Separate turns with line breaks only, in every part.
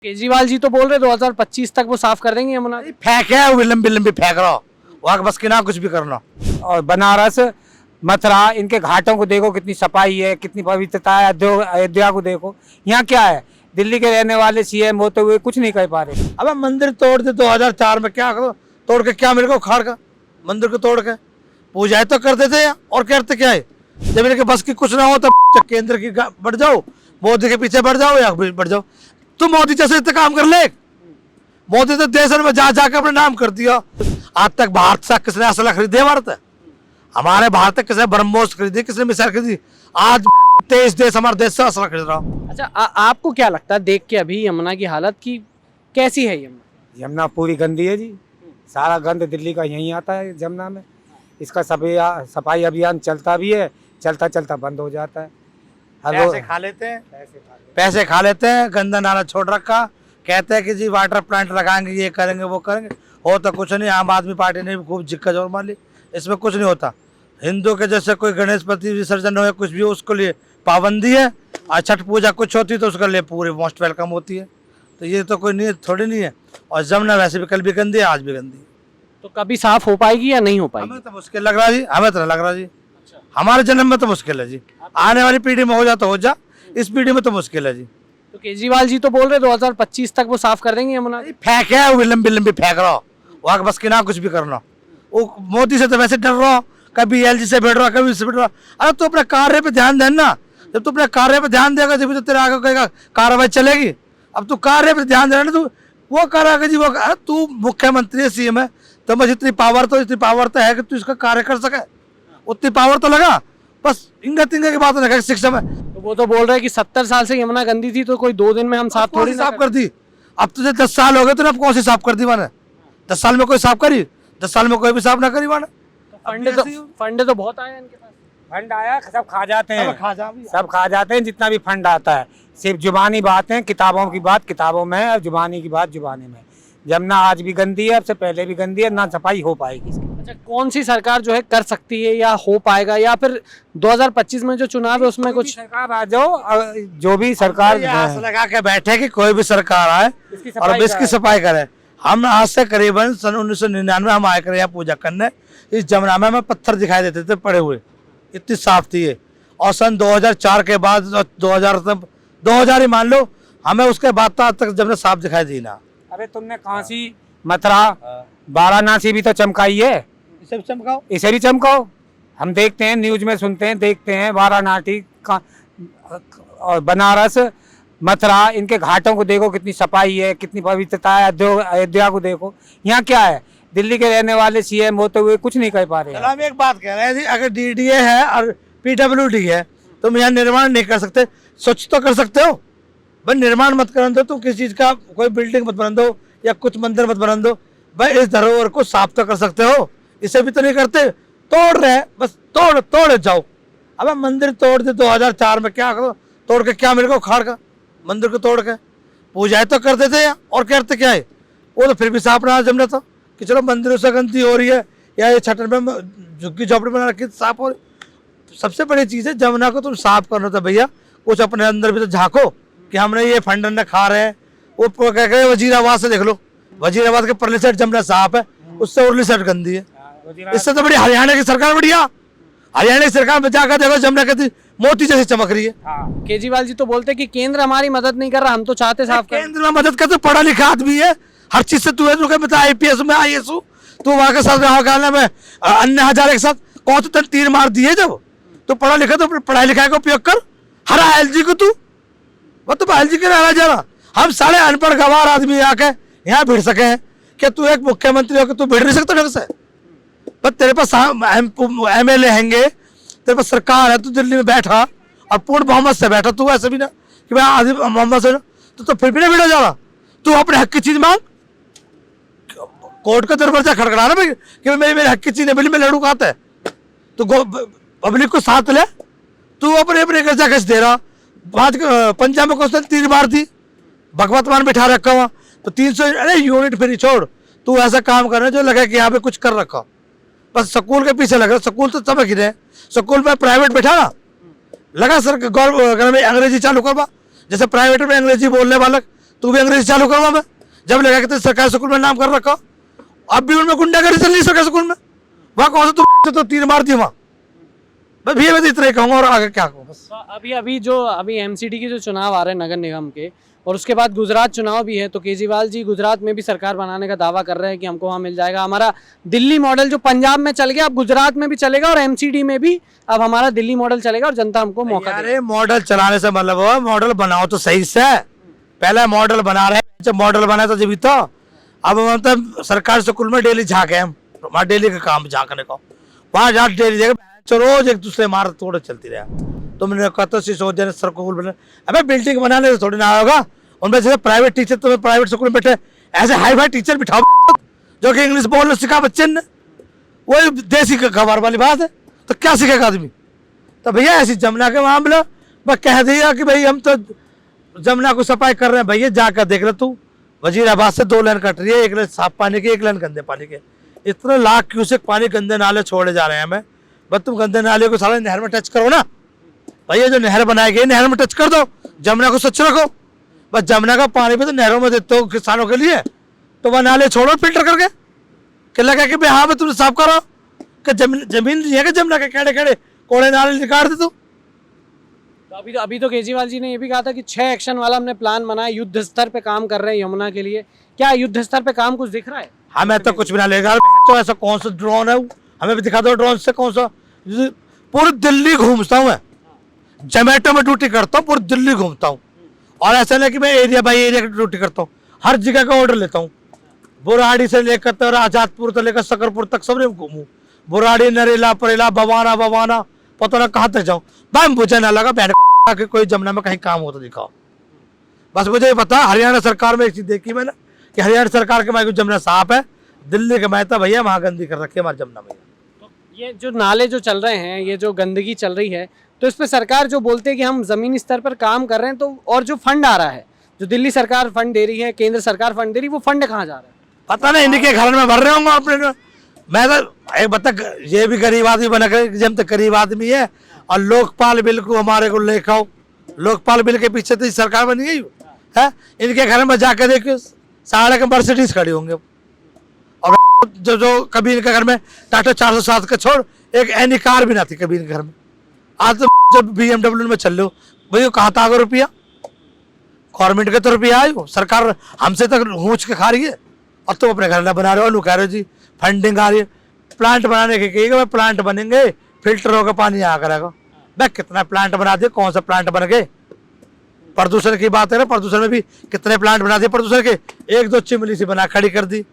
केजरीवाल जी तो बोल रहे 2025 तक वो साफ कर देंगे यमुना।
फेंक है वो लंबी लंबी फेंक रहा हो वहाँ बस के ना कुछ भी करना।
और बनारस मथुरा इनके घाटों को देखो कितनी सफाई है, कितनी पवित्रता है। अयोध्या को देखो, यहाँ क्या है, दिल्ली के रहने वाले सीएम होते हुए कुछ नहीं कर पा रहे।
अब मंदिर तोड़ दे 2004 में, क्या करो तोड़ के क्या मिलेगा उखाड़ का मंदिर को तोड़ के पूजाएं तो कर देते हैं और करते क्या है। जब इनके बस की कुछ ना हो तो केंद्र की बढ़ जाओ, मोदी के पीछे बढ़ जाओ या बढ़ जाओ। तू मोदी जैसे इतना काम कर ले, मोदी तो देश में जा जाके अपने नाम कर दिया। आज तक भारत से किसने असला खरीदे? भारत हमारे भारत तक किसने ब्रह्मोस खरीदी, किसने मिसाइल खरीदी? आज 23 देश हमारे देश से असला खरीद रहा।
अच्छा आपको क्या लगता है देख के अभी यमुना की हालत की कैसी है?
यमुना पूरी गंदी है जी, सारा गंद दिल्ली का यहीं आता है यमुना में। इसका सफाई अभियान चलता भी है, चलता चलता बंद हो जाता है।
पैसे खा लेते हैं, पैसे खा लेते हैं, गंदा नाला छोड़ रखा, कहते हैं कि जी वाटर प्लांट लगाएंगे, ये करेंगे वो करेंगे, हो तो कुछ नहीं। आम आदमी पार्टी ने भी खूब जिक्का जोर मार ली, इसमें कुछ नहीं होता। हिंदू के जैसे कोई गणेशपति विसर्जन हो या कुछ भी हो उसके लिए पाबंदी है, और छठ पूजा कुछ होती है तो उसके लिए पूरी मोस्ट वेलकम होती है। तो ये तो कोई नहीं थोड़ी नहीं है। और जमुना वैसे भी कल भी गंदी है, आज भी गंदी है।
तो कभी साफ हो पाएगी या नहीं हो पाएगी?
हमें तो मुश्किल लग रहा जी, हमें तो नहीं लग रहा जी। हमारे जन्म में तो मुश्किल है जी, आने वाली पीढ़ी में हो जा तो हो जा, इस पीढ़ी में तो मुश्किल है जी।
तो केजरीवाल जी तो बोल रहे 2025 तक वो साफ कर देंगे यमुना।
फेंक है वो लंबी लंबी फेंक रहा हो वहाँ बस के ना कुछ भी करना। वो मोदी से तो वैसे डर रहा हो, कभी एलजी से बैठ रहा, कभी इससे बैठ रहा। अरे तू अपने कार्य पे ध्यान देना, जब तू अपने कार्य पे ध्यान देगा तभी तो तेरे आगे कहेगा कार्रवाई चलेगी। अब तू कार्य पे ध्यान देना, तू वो करेगा जी वो। अरे तू मुख्यमंत्री सीएम है तो बस इतनी पावर तो है कि तू इसका कार्य कर सके, उतनी पावर तो लगा। बस इंगा तिंगा की बात नहीं, शिक्षा में
तो वो तो बोल रहे हैं कि 70 साल से यमुना गंदी थी तो कोई 2 दिन में हम साफ थोड़ी
साफ कर दी। अब तुझे 10 साल हो गए, तूने अब कौन सी साफ कर दी मैंने? 10 साल में कोई साफ करी? 10 साल में कोई भी साफ ना करी मैंने।
फंड तो बहुत आया इनके पास।
फंड आया, सब खा जाते हैं,
सब
खा जाते हैं जितना भी फंड आता है। सिर्फ जुबानी बातें, किताबों की बात किताबों में है और जुबानी की बात जुबानी में। यमुना आज भी गंदी है, अब से पहले भी गंदी है, ना सफाई हो पाएगी इसकी।
अच्छा कौन सी सरकार जो है कर सकती है या हो पाएगा, या फिर 2025 में जो चुनाव है उसमें कुछ
सरकार आ जाओ, जो भी सरकार
आस लगा के बैठे कि कोई भी सरकार आए और इसकी सफाई करे। हम आज से करीबन सन 1999 हम आए करे यहाँ पूजा करने, इस जमुना में हमें पत्थर दिखाई देते थे पड़े हुए, इतनी साफ थी ये। और सन 2004 के बाद 2000 ही मान लो, हमें उसके बाद तक जमुना साफ दिखाई दी ना।
अरे तुमने काशी मथुरा वाराणसी भी तो चमकाई है,
इसे भी चमकाओ,
इसे भी चमकाओ। हम देखते हैं, न्यूज में सुनते हैं, देखते हैं वाराणसी का और बनारस मथुरा इनके घाटों को देखो कितनी सफाई है, कितनी पवित्रता है। अयोध्या को देखो, यहाँ क्या है, दिल्ली के रहने वाले सीएम होते हुए कुछ नहीं कर पा रहे हैं।
हम एक बात कह रहे हैं जी, अगर डीडीए है और पीडब्ल्यूडी है तुम यहाँ निर्माण नहीं कर सकते, स्वच्छ तो कर सकते हो, भाई निर्माण मत कर दो। तुम किसी चीज का कोई बिल्डिंग मत बना दो या कुछ मंदिर मत बना दो, भाई इस धरोहर को साफ तो कर सकते हो। इसे भी तो नहीं करते, तोड़ रहे हैं, बस तोड़ जाओ। अब मंदिर तोड़ दे 2004 में, क्या करो तोड़ के क्या मिलेगा उखाड़ का मंदिर को तोड़ के पूजाएं तो कर देते हैं और करते क्या है। वो तो फिर भी साफ रहा जमना था कि चलो मंदिरों से गंदगी हो रही है या ये छठ में झुग्गी झोपड़ी बना रखी साफ हो रही। सबसे बड़ी चीज़ है जमुना को तुम साफ करना था भैया, कुछ अपने अंदर भी तो झाँको कि हमने ये फंड न खा रहे हैं। वो क्या कहे वजीराबाद से देख लो, वजीराबाद के परली साइड जमुना साफ है, उससे उर्ली साइड गंदी है। इससे तो बड़ी हरियाणा की सरकार बढ़िया, हरियाणा की सरकार में जाकर देखो जमुना कहती मोती जैसी चमक रही है।
केजरीवाल जी तो बोलते कि केंद्र हमारी मदद नहीं कर रहा, हम तो चाहते साफ कर।
केंद्र में मदद करते, पढ़ा लिखा आदमी है, हर चीज से तू है, IPS में IAS हूँ, तू वहाँ के साथ में अन्य हजारे के साथ कौन तो तीर मार दिए। जब तो पढ़ा लिखा तो पढ़ाई लिखाई का उपयोग कर, हरा LG को तू मतलब LG के हरा जाना। हम सारे अनपढ़ गवार आदमी आके यहाँ भिड़ सके हैं कि तू एक मुख्यमंत्री होकर तू भिड़ नहीं सकता ढंग से। बस तेरे पास MLA हैंगे, तेरे पास सरकार है, तू दिल्ली में बैठा और पूर्ण बहुमत से बैठा, तू ऐसे भी ना कि मैं आधी मोहम्मद से तो फिर भी ना भिड़ा जा रहा। तू अपने हक की चीज मांग, कोर्ट का दरवाजा खड़खड़ाना भाई कि मेरे हक की चीज है, मैं लड़ू कहता है तो पब्लिक को साथ ले। तू अपने कर्जा कैसे दे रहा? पंजाब में क्वेश्चन 3 बार थी, भगवत मान बिठा रखा हुआ तो 300 अरे यूनिट फ्री छोड़। तू ऐसा काम कर रहा है जो लगे कि यहाँ पे कुछ कर रखा, बस स्कूल के पीछे लगा। स्कूल तो समझ ही रहे, स्कूल में प्राइवेट बैठा ना लगा सर गवर्नमेंट में अंग्रेजी चालू करवा, जैसे प्राइवेट में अंग्रेजी बोलने वाला तू भी अंग्रेजी चालू करवा मैं, जब लगा कि तेरे सरकारी स्कूल में नाम कर रखा, अब भी उनमें गुंडागर्दी चल रही सरकारी स्कूल में। वहाँ कौन सा तुम तो तीर मार दी वहाँ। मैं भैया मैं तो इतना ही कहूँगा और आगे क्या कहूँ बस।
तो अभी एमसीडी के जो चुनाव आ रहे हैं नगर निगम के, और उसके बाद गुजरात चुनाव भी है, तो केजरीवाल जी गुजरात में भी सरकार बनाने का दावा कर रहे हैं कि हमको वहाँ मिल जाएगा हमारा दिल्ली मॉडल जो पंजाब में चल गया, अब गुजरात में भी चलेगा, और एमसीडी में भी अब हमारा दिल्ली मॉडल चलेगा और जनता हमको मौका देगी।
अरे मॉडल चलाने से मतलब हो, मॉडल बनाओ तो सही से। पहले मॉडल बना रहे हैं, जब मॉडल बनाए तो जब तो अब मतलब सरकारी स्कूल में डेली झाँके हम, वहाँ डेली का काम झाँकने का, वहाँ जहाँ डेली देखो रोज एक दूसरे मार तोड़ चलती रहा। तुमने कहा तो सोच स्कूल बना, अबे बिल्डिंग बनाने से थोड़ी ना होगा। उनमें जैसे प्राइवेट टीचर, तुम्हें प्राइवेट स्कूल में बैठे ऐसे हाई फाई टीचर बिठाओ जो कि इंग्लिश बोलना सिखा बच्चे ने, वही देसी खबर वाली बात है। तो क्या सीखेगा आदमी। तो भैया ऐसी जमुना के मामला मैं कह दिया कि भाई हम तो जमुना को सफाई कर रहे हैं, भैया जाकर देख ले तू, वजीराबाद से 2 लाइन कट रही है, 1 लाइन साफ पानी की, 1 लाइन गंदे पानी के। इतने लाख क्यूसेक पानी गंदे नाले छोड़े जा रहे हैं हमें। बस तुम गंदे नाले को सारे नहर में टच करो ना भैया, जो नहर बनाई गई नहर में टच कर दो, जमुना को स्वच्छ रखो। बस जमुना का पानी भी तो नहरों में देते हो किसानों के लिए, तो वह नाले छोड़ो फिल्टर करके, कि लगा कि भाई हाँ भाई तुम साफ करो, कि जमीन नहीं है कि जमुना के केड़े केड़े कोड़े नाले निकाल दे तू।
तो अभी तो केजरीवाल जी ने ये भी कहा था कि 6 एक्शन वाला हमने प्लान बनाया, युद्ध स्तर पे काम कर रहे हैं यमुना के लिए। क्या युद्ध स्तर पे काम कुछ दिख रहा है?
हमें तो कुछ भी ना लेगा। तो ऐसा कौन सा ड्रोन है, हमें भी दिखा दो ड्रोन से कौन सा। पूरी दिल्ली घूमता हूँ मैं, जोमेटो में ड्यूटी करता हूँ, पूरी दिल्ली घूमता हूँ। और ऐसा नहीं कि मैं एरिया बाई एरिया की ड्यूटी करता हूँ, हर जगह का ऑर्डर लेता हूँ। बुराड़ी से लेकर तो आजादपुर से लेकर सकरपुर तक सब घूमू, बुराड़ी नरेला परेला बवाना पता ना कहाँ तक जाऊँ। भाई मुझे ना लगा बैठ कि कोई जमुना में कहीं काम हो तो दिखाओ। बस मुझे ये पता हरियाणा सरकार में एक चीज देखी मैंने कि हरियाणा सरकार के मायके जमुना साफ है, दिल्ली के मायता भैया वहाँ गंदी कर रखी है हमारी जमुना में।
ये जो नाले जो चल रहे हैं, ये जो गंदगी चल रही है, तो इस पे सरकार जो बोलते हैं कि हम जमीनी स्तर पर काम कर रहे हैं, तो और जो फंड आ रहा है, जो दिल्ली सरकार फंड दे रही है, केंद्र सरकार फंड दे रही है, वो फंड कहाँ जा रहा है?
पता नहीं, इनके घर में भर रहे होंगे अपने। मैं तो एक बता, ये भी गरीब आदमी बना कर, हम तो गरीब आदमी है, और लोकपाल बिल को हमारे को लेकर आओ। लोकपाल बिल के पीछे तो सरकार बनी गई है। इनके घर में जाकर देखियो साढ़े के मर्सिडीज खड़ी होंगे, और जो कभी इनके घर में टाटा 407 का छोड़ एक एनी कार भी ना थी कभी इनके घर में। आज तो जब BMW में चल लो भाई, कहाँ था रुपया, गवर्नमेंट के तो रुपया आए, सरकार हमसे तक हूँच के खा रही है, और तुम अपने घर ना बना रहे हो। कह रहे हो जी फंडिंग आ रही है, प्लांट बनाने के कहिएगा, प्लांट बनेंगे फिल्टर होकर पानी आ करेगा। भाई कितना प्लांट बना दिए, कौन सा प्लांट बन गए। प्रदूषण की बात है ना, प्रदूषण में भी कितने प्लांट बना दिए प्रदूषण के, 1-2 चिमनी सी बना खड़ी कर दी,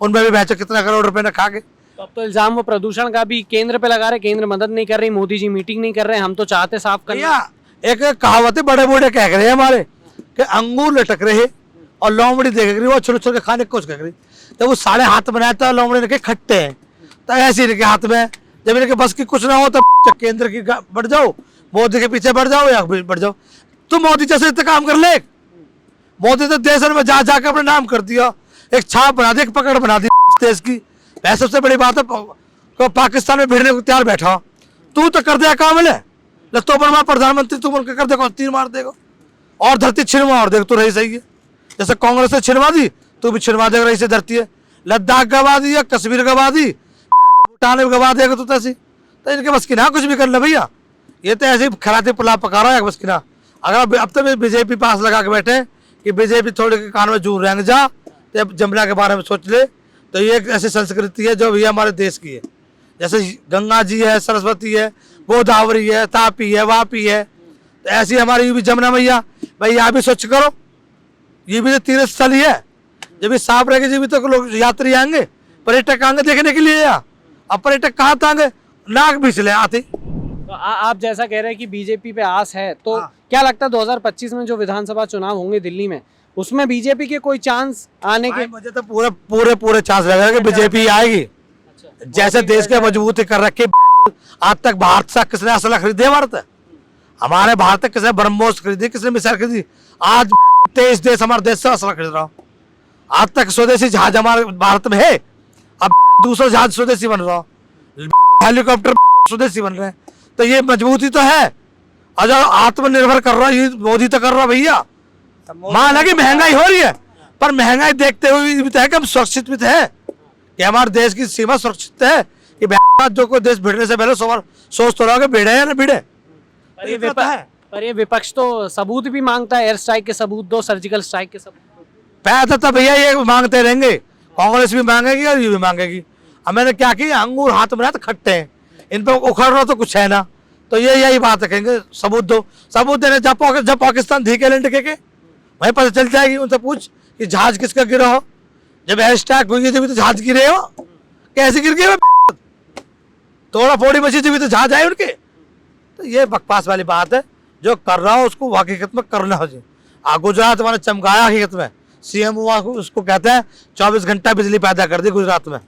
उनमें भी बहचो कितना करोड़ रुपए ने खा के।
तो अब तो इल्जाम वो प्रदूषण का भी केंद्र पे लगा रहे, केंद्र मदद नहीं कर रही, मोदी जी मीटिंग नहीं कर रहे, हम तो चाहते साफ करना।
भैया एक कहावत है बड़े बूढ़े कह रहे हैं हमारे कि अंगूर लटक रहे और लोमड़ी देख रही, वो छोटे छोटे खाने को कह रही। तो वो साढ़े हाथ बनाया था लोमड़ी ने के खट्टे हैं, तो ऐसे इनके हाथ में जब इनके बस की कुछ ना हो तो केंद्र की बढ़ जाओ, मोदी के पीछे बढ़ जाओ या बढ़ जाओ। तुम मोदी जैसे इतना काम कर ले, मोदी तो देश में जा जाकर अपना नाम कर दिया, एक छाप बना दी, एक पकड़ बना दी देश की। वैसे सबसे बड़ी बात है पाकिस्तान में भिड़ने को तैयार बैठा, तू तो कर दिया काम ले तो बना प्रधानमंत्री, तुम उनके कर देगा तीर मार देगा, और धरती छिनवा और देख तू रही सही है। जैसे कांग्रेस ने छिनवा दी, तू भी छिनवा देगा, रही से धरती है। लद्दाख गवा दी या कश्मीर गवा दी, भूटान में गवा देगा तू तैसी। तो इनके बस की ना कुछ भी कर ले भैया, ये तो ऐसे ही खराते पुलाव पका रहा है बस की ना। अगर अब तो बीजेपी पास लगा के बैठे कि बीजेपी थोड़े के कान में जूर रहेंगे जा, तो अब जमुना के बारे में सोच ले। तो ये एक ऐसी संस्कृति है जो भैया हमारे देश की है, जैसे गंगा जी है, सरस्वती है, गोदावरी है, तापी है, वापी है, तो ऐसी हमारी भी जमुना मैया। भाई यहाँ भी स्वच्छ करो, ये भी तो तीर्थ स्थल ही है। जब भी साफ रहेगी जब भी तो लोग यात्री आएंगे, पर्यटक आएंगे देखने के लिए। यहाँ अब पर्यटक कहाँ आएंगे, नाक भी चले आते।
तो आप जैसा कह रहे हैं कि बीजेपी पे आस है, तो क्या लगता है 2025 में जो विधानसभा चुनाव होंगे दिल्ली में, उसमें बीजेपी के कोई चांस आने के?
मुझे तो पूरे चांस लग रहा है कि बीजेपी आएगी। जैसे देश के मजबूती कर रखे, आज तक भारत से किसने असला खरीदे, हमारे भारत तक किसने ब्रह्मोस खरीदी, किसने मिसाइल खरीदी। आज 23 देश हमारे देश से असला खरीद रहा। आज तक स्वदेशी जहाज हमारे भारत में है, अब दूसरा जहाज स्वदेशी बन रहा, हेलीकॉप्टर स्वदेशी बन रहे हैं। तो ये मजबूती तो है, और जो आत्मनिर्भर कर रहा है ये मोदी तो कर रहा भैया। माना कि महंगाई हो रही है, पर महंगाई देखते हुए भी तो है कि हम सुरक्षित भी तो है, कि हमारे देश की सीमा सुरक्षित है, कि जो कोई देश भिड़ने से पहले सोच तो रहा कि भिड़े या ना भिड़े।
पर ये विपक्ष तो सबूत भी मांगता है, एयर स्ट्राइक के सबूत दो, सर्जिकल स्ट्राइक के सबूत दो।
पैसा तो भैया ये मांगते रहेंगे, कांग्रेस भी मांगेगी और ये भी मांगेगी। अब मैंने क्या किया, अंगूर हाथ में तो खट्टे हैं, इन पर उखड़ रहा तो कुछ है ना, तो ये यही बात है, कहेंगे सबूत दो। सबूत देने जब पाकिस्तान धीके लेंट के वहीं पता चल जाएगी। उनसे पूछ कि जहाज किसका गिरा हो, जब एयर स्ट्राइक हुई जब तो जहाज गिरे हो, कैसे गिर गए, तोड़ा फोड़ी मची जब तो जहाज आए उनके। तो ये बकवास वाली बात है, जो कर रहा हो उसको हकीकत में करना हो। गुजरात मैंने चमकाया हकीकत में, सीएम हुआ उसको कहते हैं 24 घंटा बिजली पैदा कर दी गुजरात में।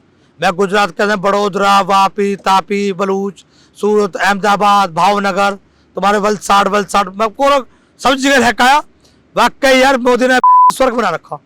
मैं गुजरात के अंदर बड़ोदरा, वापी, तापी, बलूच, सूरत, अहमदाबाद, भावनगर, तुम्हारे वलसाड़ मैं पूरा सब जगह लहकाया। वाकई यार मोदी ने स्वर्ग बना रखा।